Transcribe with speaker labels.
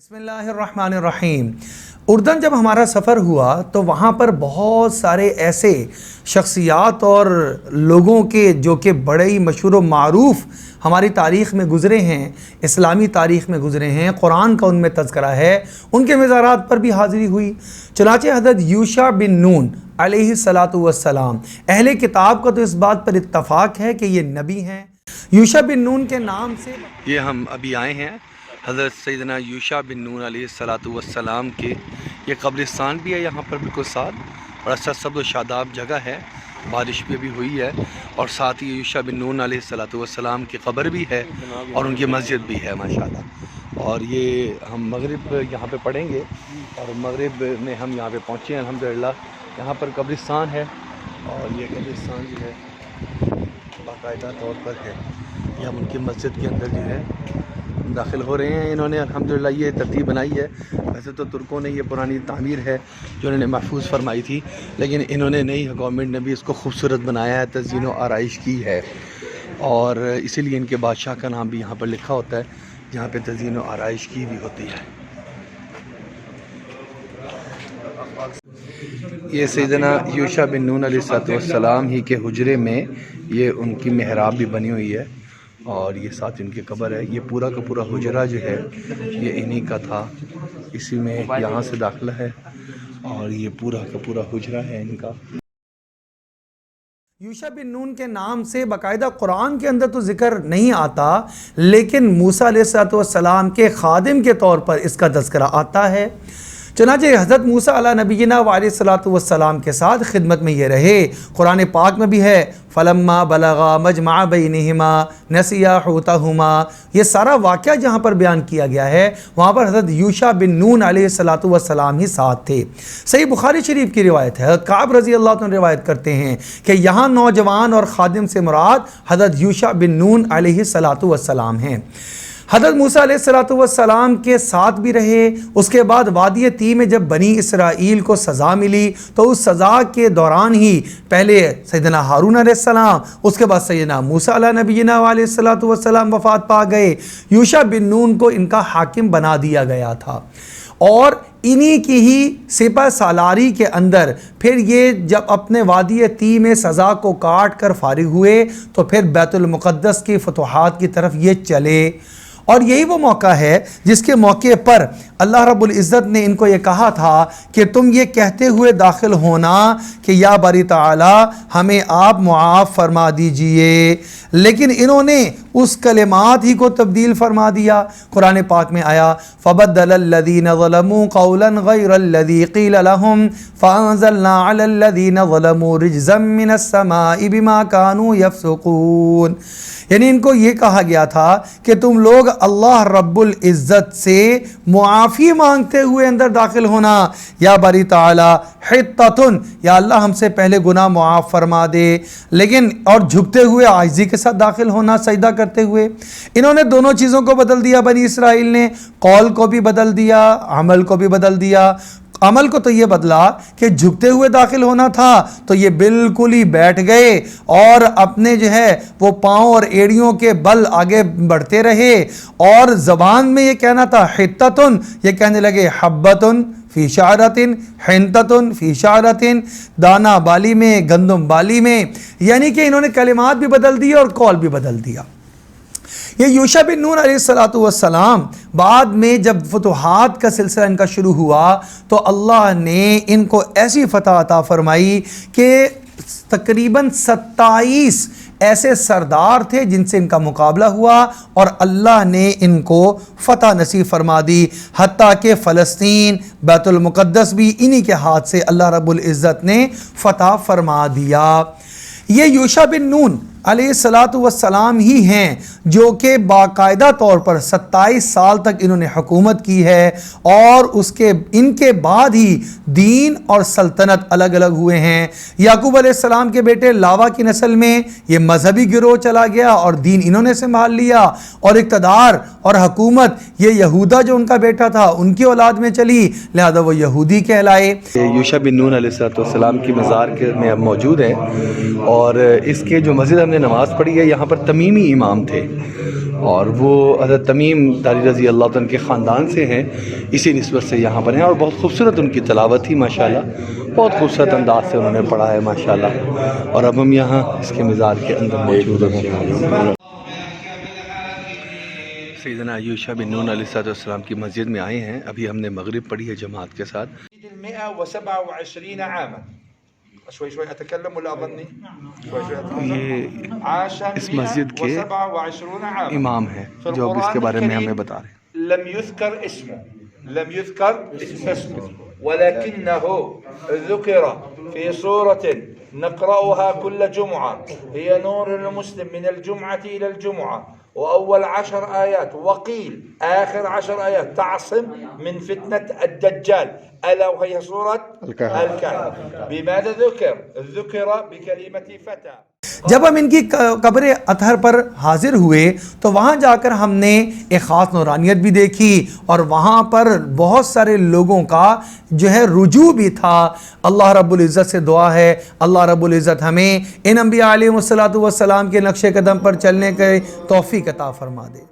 Speaker 1: بسم اللہ الرحمن الرحیم۔ اردن جب ہمارا سفر ہوا تو وہاں پر بہت سارے ایسے شخصیات اور لوگوں کے جو کہ بڑے ہی مشہور و معروف ہماری تاریخ میں گزرے ہیں، اسلامی تاریخ میں گزرے ہیں، قرآن کا ان میں تذکرہ ہے، ان کے مزارات پر بھی حاضری ہوئی۔ چنانچہ حضرت یوشع بن نون علیہ السلام، اہل کتاب کا تو اس بات پر اتفاق ہے کہ یہ نبی ہیں۔ یوشع بن نون کے نام سے
Speaker 2: یہ ہم ابھی آئے ہیں حضرت سیدنا یوشع بن نون علیہ السلام کے، یہ قبرستان بھی ہے یہاں پر بالکل ساتھ، اور اچھا سبز و شاداب جگہ ہے، بارش بھی ابھی ہوئی ہے، اور ساتھ ہی یوشع بن نون علیہ السلام کی قبر بھی ہے اور ان کی مسجد بھی ہے ماشاءاللہ۔ اور یہ ہم مغرب یہاں پہ پڑھیں گے، اور مغرب میں ہم یہاں پہ پہنچے ہیں الحمدللہ۔ یہاں پر قبرستان ہے، اور یہ قبرستان جو ہے باقاعدہ طور پر ہے، یہ ہم ان کی مسجد کے اندر جو ہے داخل ہو رہے ہیں۔ انہوں نے الحمدللہ یہ ترتیب بنائی ہے، ویسے تو ترکوں نے یہ پرانی تعمیر ہے جو انہوں نے محفوظ فرمائی تھی، لیکن انہوں نے نئی گورنمنٹ نے بھی اس کو خوبصورت بنایا ہے، تزئین و آرائش کی ہے، اور اسی لیے ان کے بادشاہ کا نام بھی یہاں پر لکھا ہوتا ہے جہاں پہ تزئین و آرائش کی بھی ہوتی ہے۔ یہ سیدنا یوشع بن نون علیہ السلام ہی کے حجرے میں یہ ان کی محراب بھی بنی ہوئی ہے، اور یہ ساتھ ان کی قبر ہے۔ یہ پورا کا پورا حجرہ جو ہے یہ انہی کا تھا، اسی میں یہاں سے داخلہ ہے، اور یہ پورا کا پورا حجرہ ہے ان کا۔
Speaker 1: یوشع بن نون کے نام سے باقاعدہ قرآن کے اندر تو ذکر نہیں آتا، لیکن موسیٰ علیہ السلام کے خادم کے طور پر اس کا تذکرہ آتا ہے۔ چنانچہ حضرت موسیٰ علیہ نبینا علیہ السلام کے ساتھ خدمت میں یہ رہے۔ قرآن پاک میں بھی ہے فلما بلغا مجمع بینہما نسیا حوتہما، یہ سارا واقعہ جہاں پر بیان کیا گیا ہے وہاں پر حضرت یوشع بن نون علیہ السلام ہی ساتھ تھے۔ صحیح بخاری شریف کی روایت ہے، حضرت کعب رضی اللہ عنہ روایت کرتے ہیں کہ یہاں نوجوان اور خادم سے مراد حضرت یوشع بن نون علیہ السلام ہیں۔ حضرت موسیٰ علیہ السلام کے ساتھ بھی رہے۔ اس کے بعد وادی طی میں جب بنی اسرائیل کو سزا ملی تو اس سزا کے دوران ہی پہلے سیدنا ہارون علیہ السلام، اس کے بعد سیدنا موسیٰ علیہ نبینا علیہ السلام وفات پا گئے۔ یوشع بن نون کو ان کا حاکم بنا دیا گیا تھا، اور انہی کی ہی سپہ سالاری کے اندر پھر یہ جب اپنے وادی طی میں سزا کو کاٹ کر فارغ ہوئے تو پھر بیت المقدس کی فتوحات کی طرف یہ چلے، اور یہی وہ موقع ہے جس کے موقع پر اللہ رب العزت نے ان کو یہ کہا تھا کہ تم یہ کہتے ہوئے داخل ہونا کہ یا باری تعالی ہمیں آپ معاف فرما دیجئے، لیکن انہوں نے اس کلمات ہی کو تبدیل فرما دیا۔ قرآن پاک میں آیا فَبَدَّلَ الَّذِينَ ظَلَمُوا قَوْلًا غَيْرَ الَّذِي قِيلَ لَهُمْ فَأَنزَلْنَا عَلَى الَّذِينَ ظَلَمُوا رِجْزًا مِّنَ السَّمَاءِ بِمَا كَانُوا يَفْسُقُونَ، یعنی ان کو یہ کہا گیا تھا کہ تم لوگ اللہ رب العزت سے معافی مانگتے ہوئے اندر داخل ہونا، یا باری تعالی حطتن، یا اللہ ہم سے پہلے گناہ معاف فرما دے، لیکن اور جھکتے ہوئے عاجزی کے ساتھ داخل ہونا، سجدہ کرتے ہوئے۔ انہوں نے دونوں چیزوں کو بدل دیا، بنی اسرائیل نے قول کو بھی بدل دیا، عمل کو بھی بدل دیا۔ عمل کو تو یہ بدلا کہ جھکتے ہوئے داخل ہونا تھا تو یہ بالکل ہی بیٹھ گئے اور اپنے جو ہے وہ پاؤں اور ایڑیوں کے بل آگے بڑھتے رہے، اور زبان میں یہ کہنا تھا حتتن، یہ کہنے لگے حبتن فی شعرتن، حنتتن فی شعرتن، دانا بالی میں، گندم بالی میں، یعنی کہ انہوں نے کلمات بھی بدل دیے اور قول بھی بدل دیا۔ یہ یوشع بن نون علیہ السلام بعد میں جب فتوحات کا سلسلہ ان کا شروع ہوا تو اللہ نے ان کو ایسی فتح عطا فرمائی کہ تقریباً 27 ایسے سردار تھے جن سے ان کا مقابلہ ہوا، اور اللہ نے ان کو فتح نصیب فرما دی، حتیٰ کہ فلسطین، بیت المقدس بھی انہی کے ہاتھ سے اللہ رب العزت نے فتح فرما دیا۔ یہ یوشع بن نون علیہ السلام ہی ہیں جو کہ باقاعدہ طور پر 27 سال تک انہوں نے حکومت کی ہے، اور ان کے بعد ہی دین اور سلطنت الگ الگ ہوئے ہیں۔ یعقوب علیہ السلام کے بیٹے لاوا کی نسل میں یہ مذہبی گروہ چلا گیا اور دین انہوں نے سنبھال لیا، اور اقتدار اور حکومت یہ یہودا جو ان کا بیٹا تھا ان کی اولاد میں چلی، لہذا وہ یہودی کہلائے۔
Speaker 2: یوشع بن نون علیہ السلام کی مزار میں اب موجود ہے، اور اس کے جو مسجد ہم نے نماز پڑھی ہے یہاں پر تمیمی امام تھے، اور وہ حضرت تمیم داری رضی اللہ عنہ کے خاندان سے ہیں، اسی نسبت سے یہاں پر ہیں، اور بہت خوبصورت ان کی تلاوت تھی ماشاءاللہ، بہت خوبصورت انداز سے انہوں نے پڑھا ہے ماشاءاللہ. اور اب ہم یہاں اس کے مزار کے اندر موجود ہیں. سیدنا یوشع بن نون علیہ السلام کی مسجد میں آئے ہیں. ابھی ہم نے مغرب پڑھی ہے جماعت کے ساتھ.
Speaker 3: 127 عاما. شوي شوي اتكلم ولا اظني؟ شوي شوي اتكلم.
Speaker 2: یہ
Speaker 3: عاش
Speaker 2: اس مسجد کے
Speaker 3: 127 عاما.
Speaker 2: امام ہیں جو اب اس کے بارے میں ہمیں بتا رہے ہیں.
Speaker 3: لم يذكر اسمه، لم يذكر اسمه، ولكنه ذكر في سورة نقرأها كل جمعة، هي نور المسلم من الجمعة إلى الجمعة، وأول 10 آيات وقيل آخر 10 آيات تعصم من فتنة الدجال، ألا وهي سورة الكهف. بماذا ذكر؟ ذكر بكلمة فتى.
Speaker 1: جب ہم ان کی قبر اطہر پر حاضر ہوئے تو وہاں جا کر ہم نے ایک خاص نورانیت بھی دیکھی، اور وہاں پر بہت سارے لوگوں کا جو ہے رجوع بھی تھا. اللہ رب العزت سے دعا ہے اللہ رب العزت ہمیں ان انبیاء علیہ الصلوۃ والسلام کے نقش قدم پر چلنے کے توفیق عطا فرما دے.